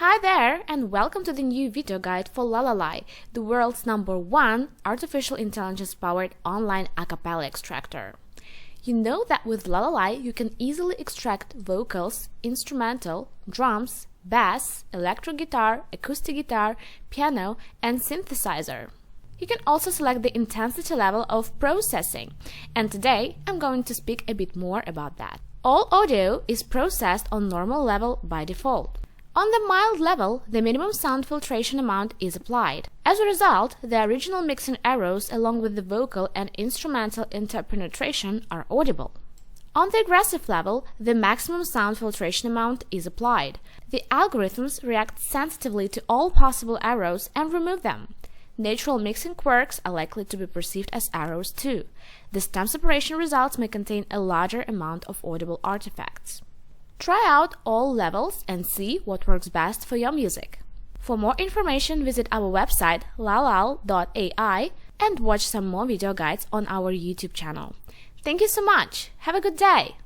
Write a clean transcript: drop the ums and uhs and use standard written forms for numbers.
Hi there, and welcome to the new video guide for LALAL.AI, the world's #1 artificial intelligence-powered online a cappella extractor. You know that with LALAL.AI you can easily extract vocals, instrumental, drums, bass, electric guitar, acoustic guitar, piano, and synthesizer. You can also select the intensity level of processing, and today I'm going to speak a bit more about that. All audio is processed on normal level by default. On the mild level, the minimum sound filtration amount is applied. As a result, the original mixing errors along with the vocal and instrumental interpenetration are audible. On the aggressive level, the maximum sound filtration amount is applied. The algorithms react sensitively to all possible errors and remove them. Natural mixing quirks are likely to be perceived as errors too. The stem separation results may contain a larger amount of audible artifacts. Try out all levels and see what works best for your music. For more information, visit our website LALAL.AI and watch some more video guides on our YouTube channel. Thank you so much. Have a good day.